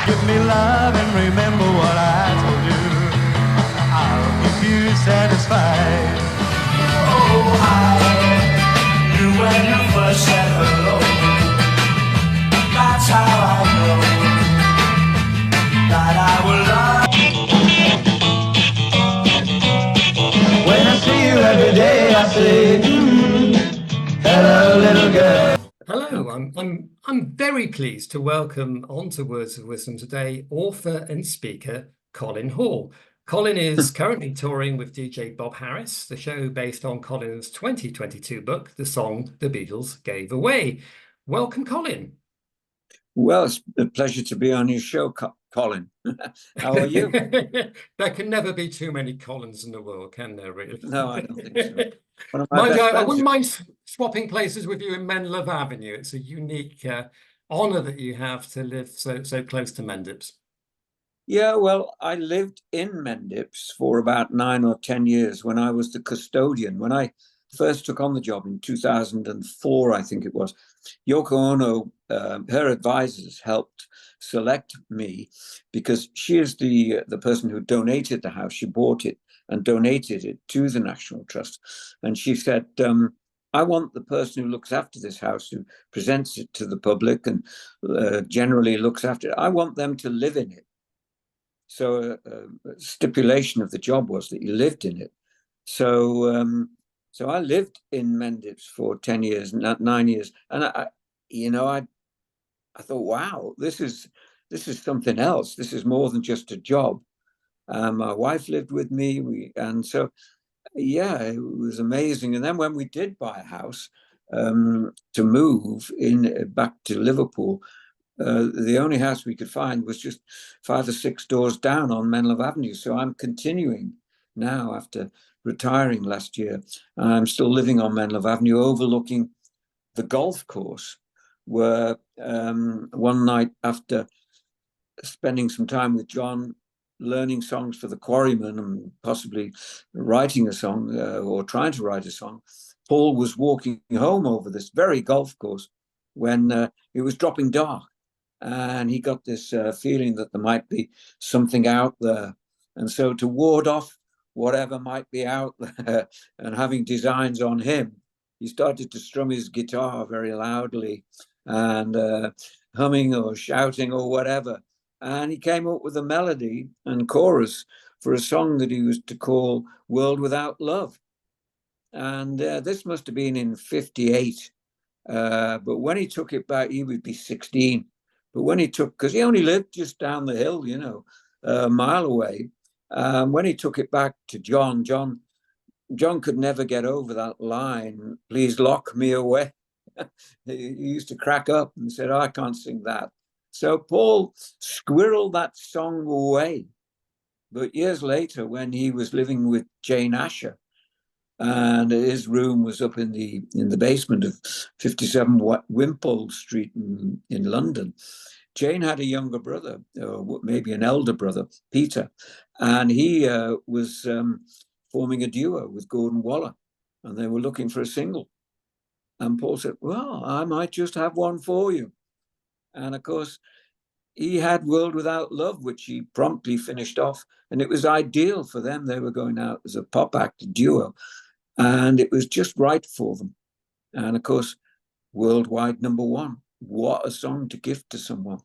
Give me love and remember what I told you. I'll keep you satisfied. Oh, I knew when you first said hello. That's how I know that I will love. When I see you every day, I say, hello, little girl. Hello, I'm very pleased to welcome onto Words of Wisdom today author and speaker Colin Hall. Colin is currently touring with DJ Bob Harris, the show based on Colin's 2022 book, The Song the Beatles Gave Away. Welcome, Colin. Well, it's a pleasure to be on your show, Colin. How are you? There can never be too many Collins in the world, can there, really? No, I don't think so. I wouldn't mind swapping places with you in Menlove Avenue. It's a unique honour that you have to live so close to Mendips. Yeah, well, I lived in Mendips for about 9 or 10 years when I was the custodian. When I first took on the job in 2004, I think it was, Yoko Ono, her advisors helped select me because she is the person who donated the house. She bought it and donated it to the National Trust. And she said, I want the person who looks after this house, who presents it to the public and generally looks after it, I want them to live in it. So a stipulation of the job was that you lived in it. So I lived in Mendips for 10 years, 9 years. And I thought, wow, this is something else. This is more than just a job. My wife lived with me, it was amazing. And then when we did buy a house to move back to Liverpool, the only house we could find was just 5 or 6 doors down on Menlove Avenue. So I'm continuing now after retiring last year. I'm still living on Menlove Avenue, overlooking the golf course, where one night after spending some time with John, learning songs for the Quarry Men and possibly writing a song or trying to write a song, Paul was walking home over this very golf course when it was dropping dark. And he got this feeling that there might be something out there. And so to ward off whatever might be out there and having designs on him, he started to strum his guitar very loudly and humming or shouting or whatever. And he came up with a melody and chorus for a song that he was to call World Without Love. And this must have been in 58. But when he took it back, he would be 16. But when he because he only lived just down the hill, a mile away. When he took it back to John could never get over that line, please lock me away. He used to crack up and said, I can't sing that. So Paul squirreled that song away. But years later, when he was living with Jane Asher, and his room was up in the basement of 57 Wimpole Street in London, Jane had a younger brother, or maybe an elder brother, Peter, and he was forming a duo with Gordon Waller, and they were looking for a single. And Paul said, well, I might just have one for you. And of course, he had World Without Love, which he promptly finished off. And it was ideal for them. They were going out as a pop act, a duo. And it was just right for them. And of course, worldwide #1. What a song to give to someone.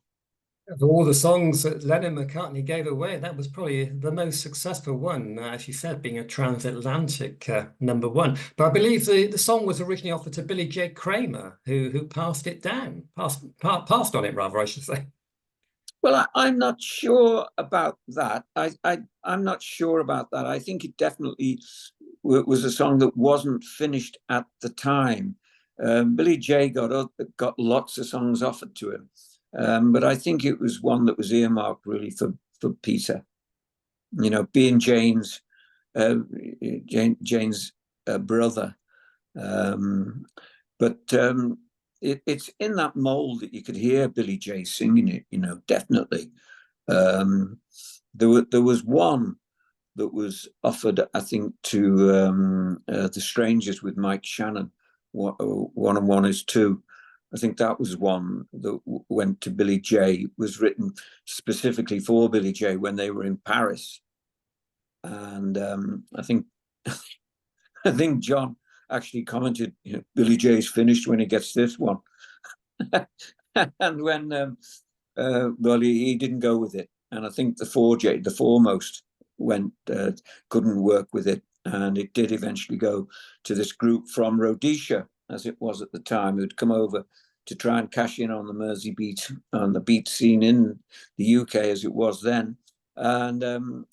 Of all the songs that Lennon-McCartney gave away, that was probably the most successful one, as you said, being a transatlantic #1. But I believe the song was originally offered to Billy J. Kramer, who passed it down, passed on it, rather, I should say. Well, I'm not sure about that. I'm not sure about that. I think it definitely was a song that wasn't finished at the time. Billy J. got lots of songs offered to him. But I think it was one that was earmarked really for Peter, being Jane's brother. But it's in that mold that you could hear Billy J singing it, definitely. There was one that was offered, I think, to The Strangers with Mike Shannon, 1 and 1 is 2. I think that was one that went to Billy J, was written specifically for Billy J when they were in Paris. And I think John actually commented, Billy J's finished when he gets this one. And when well, he didn't go with it, and I think the foremost couldn't work with it, and it did eventually go to this group from Rhodesia, as it was at the time, who'd come over to try and cash in on the Mersey beat, on the beat scene in the UK as it was then, and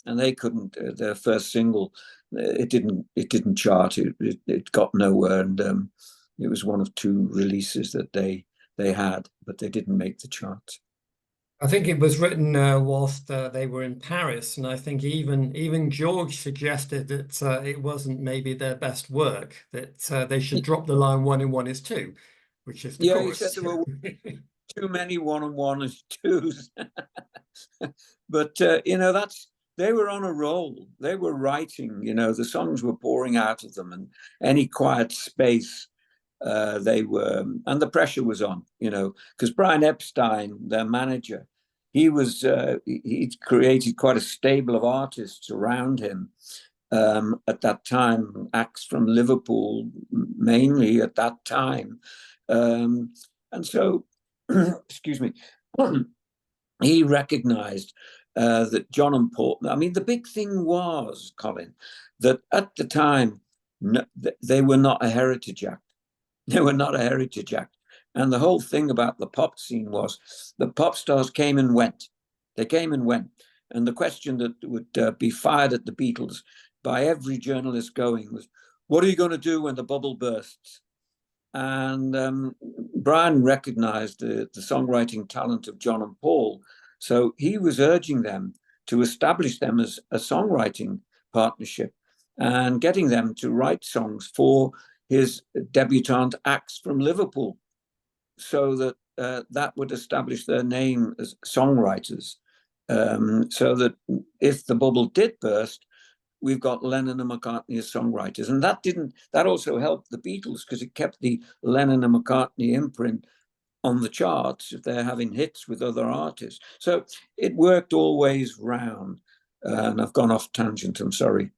they couldn't. Their first single, it didn't chart. It got nowhere, and it was one of 2 releases that they had, but they didn't make the charts. I think it was written whilst they were in Paris, and I think even George suggested that it wasn't maybe their best work, that they should drop the line 1 and 1 is 2, which is the chorus. He said there were too many 1 and 1 is 2s. But they were on a roll. They were writing, the songs were pouring out of them, and any quiet space they were, and the pressure was on, because Brian Epstein, their manager, he'd created quite a stable of artists around him at that time, acts from Liverpool mainly at that time, and so excuse me, he recognized that John and Paul, I mean, the big thing was, Colin, that at the time they were not a heritage act. They were not a heritage act. And the whole thing about the pop scene was the pop stars came and went. They came and went. And the question that would be fired at the Beatles by every journalist going was, what are you going to do when the bubble bursts? And Brian recognized the songwriting talent of John and Paul. So he was urging them to establish them as a songwriting partnership and getting them to write songs for his debutante acts from Liverpool, so that that would establish their name as songwriters, so that if the bubble did burst, we've got Lennon and McCartney as songwriters. And that also helped the Beatles, because it kept the Lennon and McCartney imprint on the charts if they're having hits with other artists. So it worked always round. And I've gone off tangent, I'm sorry.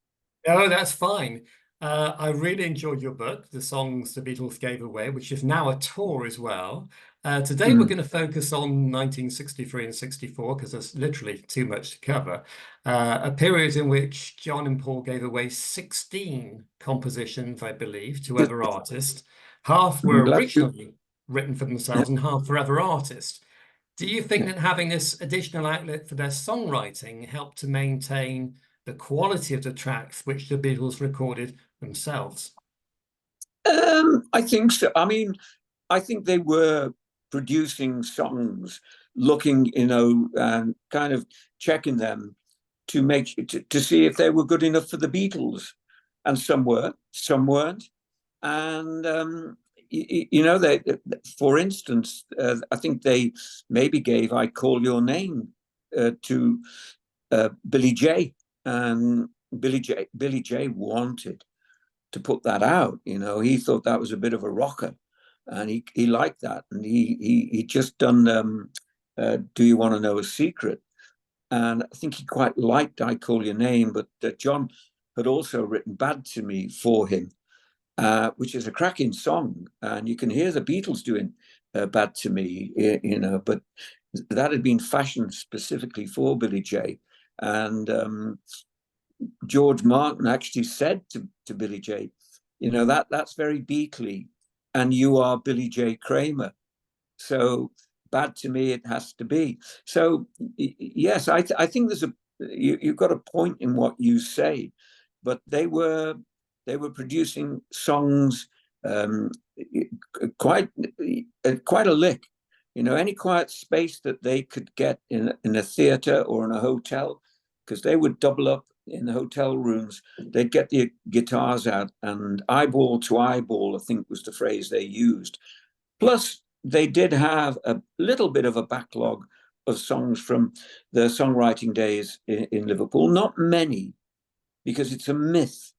No, that's fine. I really enjoyed your book, The Songs the Beatles Gave Away, which is now a tour as well. Today we're going to focus on 1963 and 64, because there's literally too much to cover. A period in which John and Paul gave away 16 compositions, I believe, to other artists. Half were originally written for themselves and half for other artists. Do you think that having this additional outlet for their songwriting helped to maintain the quality of the tracks which the Beatles recorded themselves? I think so. I mean, I think they were producing songs, looking, and kind of checking them to see if they were good enough for the Beatles, and some were, some weren't. And they, for instance, I think they maybe gave "I Call Your Name" to Billy J. And Billy J wanted to put that out. He thought that was a bit of a rocker, and he liked that. And he just done "Do You Want to Know a Secret?" And I think he quite liked "I Call Your Name," but John had also written "Bad to Me" for him, which is a cracking song, and you can hear the Beatles doing "Bad to Me," but that had been fashioned specifically for Billy J. And George Martin actually said to Billy J, that's very Beatley, and you are Billy J. Kramer, so "Bad to Me" it has to be. So yes, I think there's you've got a point in what you say, but they were producing songs quite a lick. Any quiet space that they could get in a theater or in a hotel, because they would double up in the hotel rooms. They'd get the guitars out, and eyeball to eyeball, I think was the phrase they used. Plus, they did have a little bit of a backlog of songs from their songwriting days in Liverpool. Not many, because it's a myth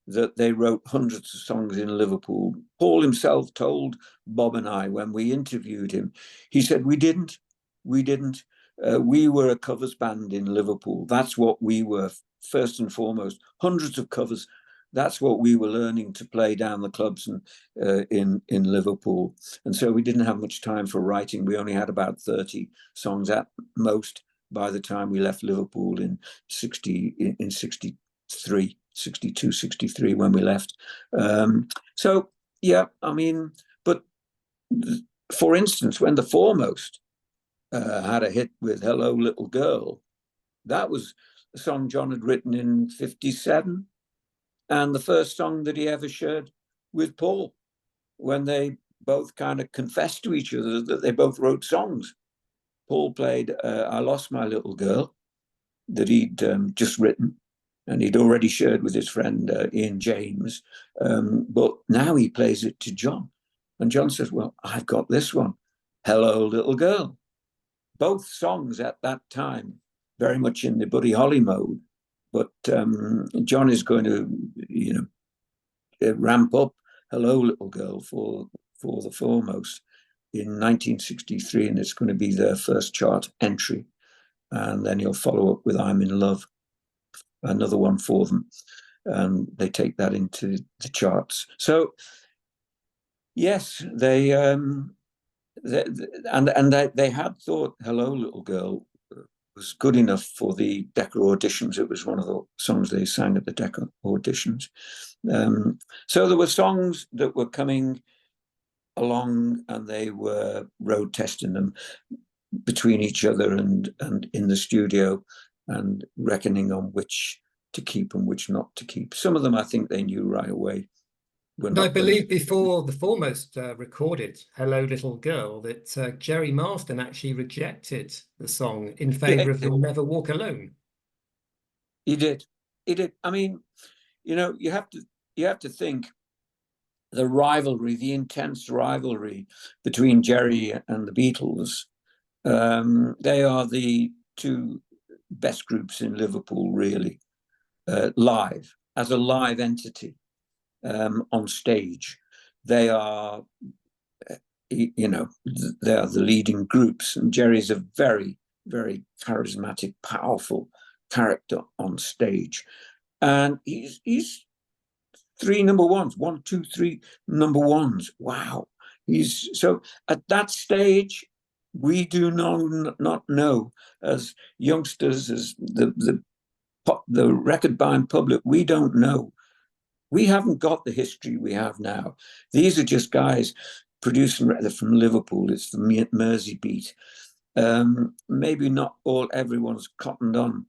that they wrote hundreds of songs in Liverpool. Paul himself told Bob and I when we interviewed him, he said, we didn't. We were a covers band in Liverpool. That's what we were, first and foremost. Hundreds of covers. That's what we were learning to play down the clubs and in Liverpool. And so we didn't have much time for writing. We only had about 30 songs at most by the time we left Liverpool in 63, 62, 63 when we left. So, yeah, I mean, but for instance, when the Foremost had a hit with Hello Little Girl, that was a song John had written in 57. And the first song that he ever shared with Paul, when they both kind of confessed to each other that they both wrote songs. Paul played I Lost My Little Girl, that he'd just written, and he'd already shared with his friend Ian James. But now he plays it to John. And John says, well, I've got this one, Hello Little Girl. Both songs at that time, very much in the Buddy Holly mode. But John is going to, ramp up Hello Little Girl for the Foremost in 1963, and it's going to be their first chart entry. And then he'll follow up with I'm in Love, another one for them. And they take that into the charts. So, yes, they had thought Hello Little Girl was good enough for the Decca auditions. It was one of the songs they sang at the Decca auditions. So there were songs that were coming along, and they were road testing them between each other and in the studio, and reckoning on which to keep and which not to keep. Some of them I think they knew right away. I believe before the Foremost recorded Hello Little Girl, that Jerry Marsden actually rejected the song in favour of You'll Never Walk Alone. He did. I mean, you have to think the rivalry, the intense rivalry between Jerry and the Beatles. They are the two best groups in Liverpool, really, live, as a live entity. On stage, they are, they are the leading groups, and Jerry's a very, very charismatic, powerful character on stage, and he's 3 number ones, 1, 2, 3 number ones. Wow, he's so at that stage. We do not know, as youngsters, as the record buying public, we don't know. We haven't got the history we have now. These are just guys producing records from Liverpool. It's the Mersey beat. Maybe not everyone's cottoned on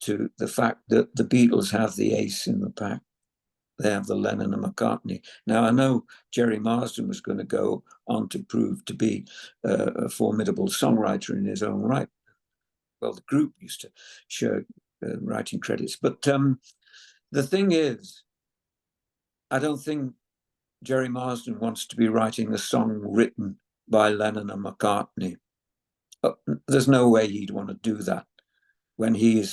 to the fact that the Beatles have the ace in the pack. They have the Lennon and McCartney. Now, I know Jerry Marsden was going to go on to prove to be a formidable songwriter in his own right. Well, the group used to share writing credits. But the thing is, I don't think Jerry Marsden wants to be writing a song written by Lennon and McCartney. There's no way he'd want to do that when he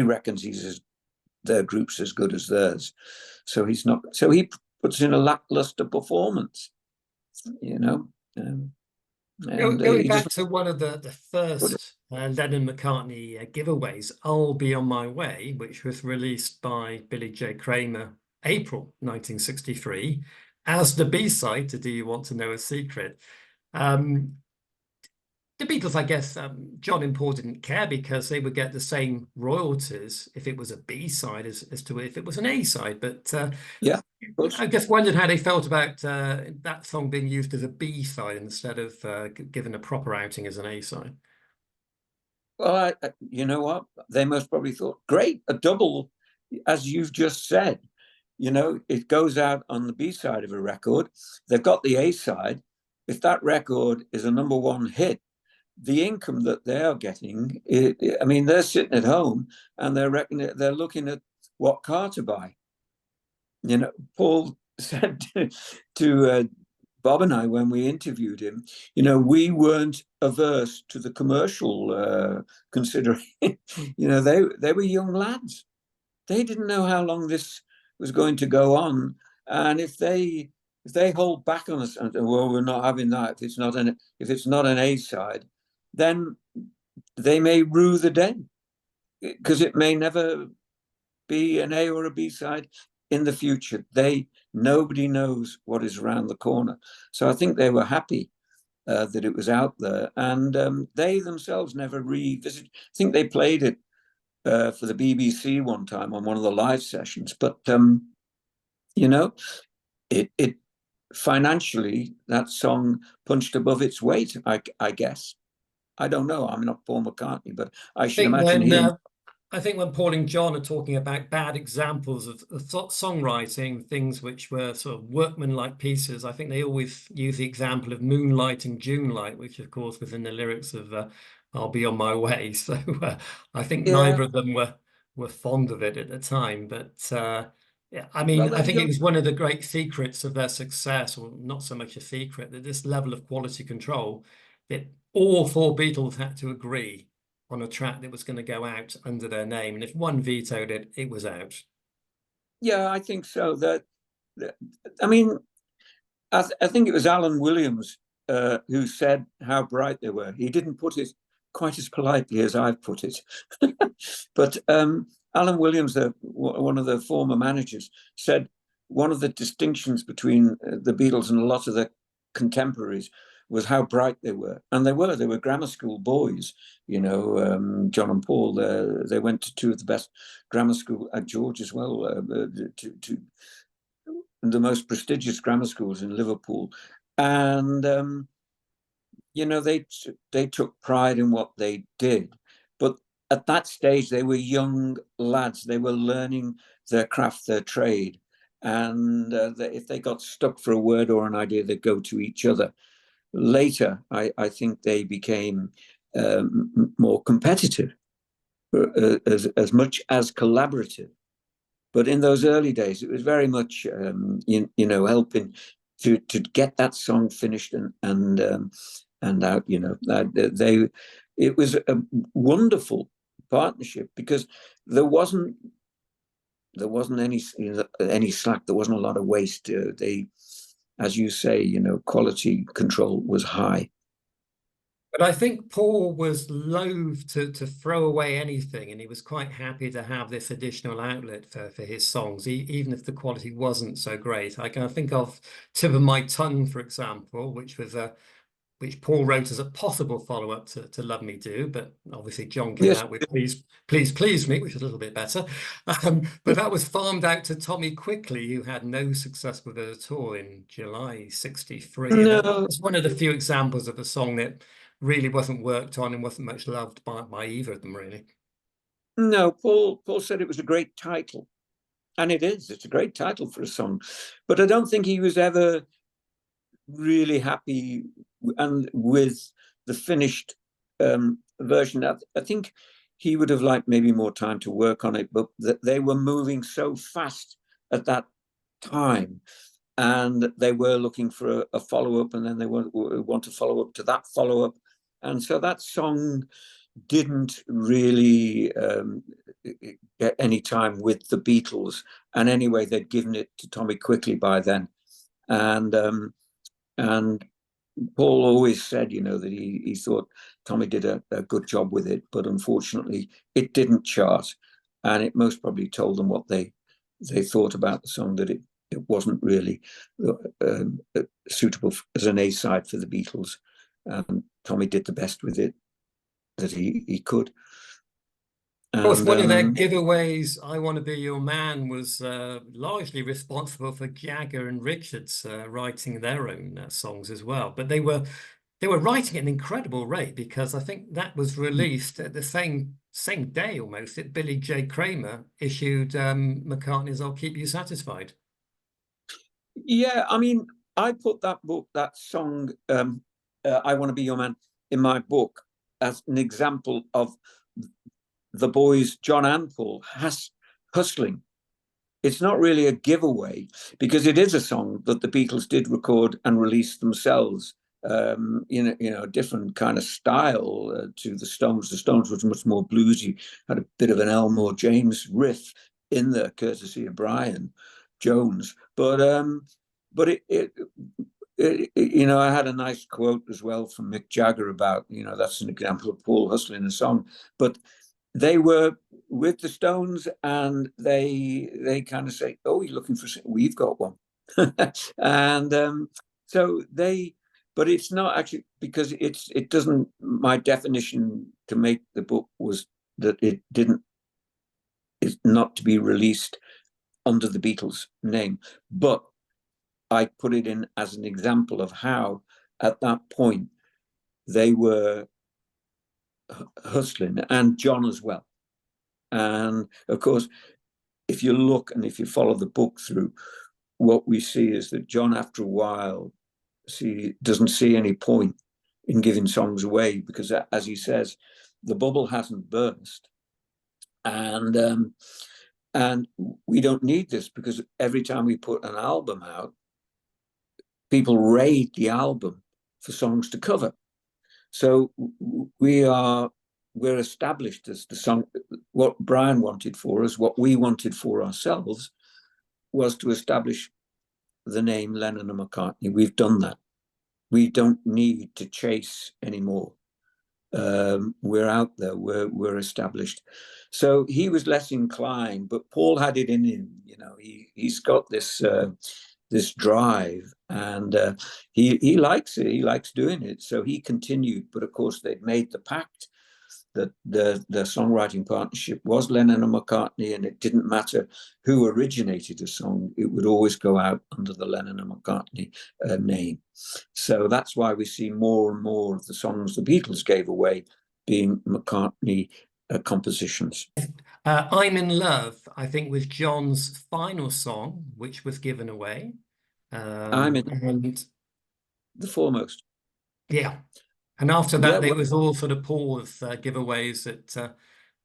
reckons their group's as good as theirs. So he's not. So he puts in a lackluster performance, Going back to one of the first Lennon-McCartney giveaways, I'll Be On My Way, which was released by Billy J. Kramer, April 1963, as the B-side to Do You Want to Know a Secret? The Beatles, I guess, John and Paul didn't care because they would get the same royalties if it was a B-side as to if it was an A-side. But yeah, I just wondered how they felt about that song being used as a B-side instead of given a proper outing as an A-side. Well, you know what? They most probably thought, great, a double, as you've just said. It goes out on the B-side of a record. They've got the A-side. If that record is a number one hit, the income that they are getting, they're sitting at home and they're looking at what car to buy. Paul said to Bob and I when we interviewed him, we weren't averse to the commercial considering, they were young lads. they didn't know how long this was going to go on, and if they hold back on us and well, we're not having that, if it's not an A side, then they may rue the day, because it may never be an A or a B side in the future. Nobody knows what is around the corner. So I think they were happy that it was out there, and they themselves never revisited. I think they played it for the BBC one time on one of the live sessions, but you know, it financially, that song punched above its weight, I guess. I don't know. I'm not Paul McCartney, but I should imagine him. I think when Paul and John are talking about bad examples of songwriting, things which were sort of workmanlike pieces, I think they always use the example of Moonlight and Junelight, which of course was in the lyrics of I'll Be On My Way. So I think neither of them were fond of it at the time. But yeah, I mean, I think it was one of the great secrets of their success, or not so much a secret, that this level of quality control, that all four Beatles had to agree on a track that was going to go out under their name, and if one vetoed it, it was out. Yeah, I think so. I mean, I think it was Alan Williams who said how bright they were. He didn't put it quite as politely as I've put it, but Alan Williams, one of the former managers, said one of the distinctions between the Beatles and a lot of their contemporaries was how bright they were. And they were grammar school boys, you know, John and Paul. They went to two of the best grammar school at George as well, to the most prestigious grammar schools in Liverpool. And, you know, they took pride in what they did. But at that stage, they were young lads. They were learning their craft, their trade. And if they got stuck for a word or an idea, they'd go to each other. Later, I think they became more competitive, as much as collaborative. But in those early days, it was very much, you know, helping to get that song finished and out. You know, it was a wonderful partnership, because there wasn't any slack. There wasn't a lot of waste. As you say, you know, quality control was high. But I think Paul was loath to throw away anything, and he was quite happy to have this additional outlet for his songs, even if the quality wasn't so great. I can think of Tip of My Tongue, for example, which Paul wrote as a possible follow-up to Love Me Do, but obviously John came out with Please Me, which is a little bit better. But that was farmed out to Tommy Quickly, who had no success with it at all in July '63. No. And that was one of the few examples of a song that really wasn't worked on and wasn't much loved by either of them, really. No, Paul said it was a great title. And it is. It's a great title for a song. But I don't think he was ever really happy with the finished version. I think he would have liked maybe more time to work on it, but they were moving so fast at that time, and they were looking for a follow-up, and then they want to follow up to that follow-up. And so that song didn't really get any time with the Beatles. And anyway, they'd given it to Tommy Quickly by then. And Paul always said, you know, that he thought Tommy did a good job with it, but unfortunately it didn't chart. And it most probably told them what they thought about the song, that it wasn't really suitable as an A-side for the Beatles. Tommy did the best with it that he could. Of course, one of their giveaways, I Want to Be Your Man, was largely responsible for Jagger and Richards writing their own songs as well. But they were writing at an incredible rate, because I think that was released at the same day almost that Billy J. Kramer issued McCartney's I'll Keep You Satisfied. Yeah, I mean, I put that song, I Want to Be Your Man, in my book as an example of the boys, John and Paul, hustling. It's not really a giveaway, because it is a song that the Beatles did record and release themselves, in a different kind of style to the Stones. The Stones was much more bluesy, had a bit of an Elmore James riff in there, courtesy of Brian Jones. But you know, I had a nice quote as well from Mick Jagger about, you know, that's an example of Paul hustling a song. But they were with the Stones, and they kind of say, "Oh, you're looking for? We've got one," and so they. But it's not actually, because it doesn't. My definition to make the book was that it didn't. It's not to be released under the Beatles name, but I put it in as an example of how, at that point, they were hustling, and John as well. And of course, if you look and if you follow the book through, what we see is that John, after a while, doesn't see any point in giving songs away, because, as he says, the bubble hasn't burst, and we don't need this, because every time we put an album out, people raid the album for songs to cover. So we're established as the song. What Brian wanted for us, what we wanted for ourselves, was to establish the name Lennon and McCartney. We've done that. We don't need to chase anymore. We're out there. We're established. So he was less inclined, but Paul had it in him. You know, he's got this this drive, and he likes it. He likes doing it. So he continued. But of course, they'd made the pact that the songwriting partnership was Lennon and McCartney, and it didn't matter who originated a song, it would always go out under the Lennon and McCartney name. So that's why we see more and more of the songs the Beatles gave away being McCartney compositions. I'm in Love, I think, was John's final song, which was given away. I'm in and the foremost. Yeah. And after that, Yeah, it was all sort of Paul's giveaways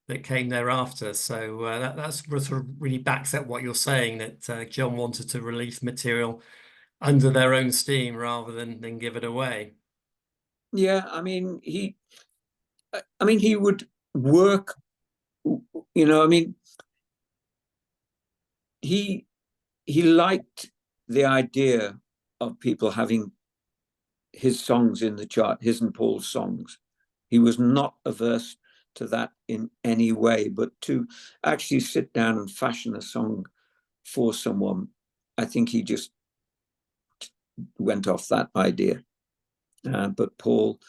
that came thereafter. So that's sort of really backs up what you're saying, that John wanted to release material under their own steam rather than give it away. Yeah, I mean he would work. You know, I mean, he liked the idea of people having his songs in the chart, his and Paul's songs. He was not averse to that in any way, but to actually sit down and fashion a song for someone, I think he just went off that idea. But Paul,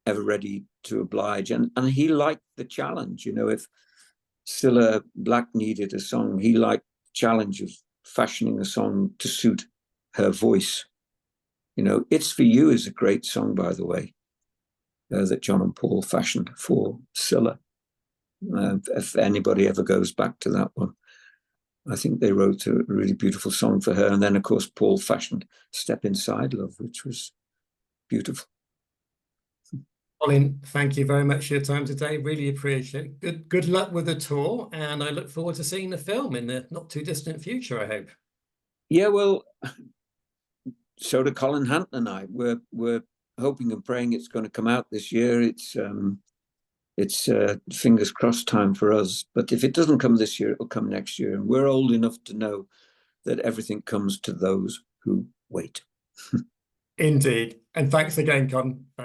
ever ready to oblige, and he liked the challenge. You know, if Cilla Black needed a song, he liked the challenge of fashioning a song to suit her voice. You know, It's For You is a great song, by the way, that John and Paul fashioned for Cilla. If anybody ever goes back to that one, I think they wrote a really beautiful song for her. And then, of course, Paul fashioned Step Inside Love, which was beautiful. Colin, thank you very much for your time today. Really appreciate it. Good luck with the tour, and I look forward to seeing the film in the not too distant future, I hope. Yeah, well, so do Colin Hanton and I. We're hoping and praying it's going to come out this year. It's fingers crossed time for us. But if it doesn't come this year, it'll come next year. And we're old enough to know that everything comes to those who wait. Indeed. And thanks again, Colin.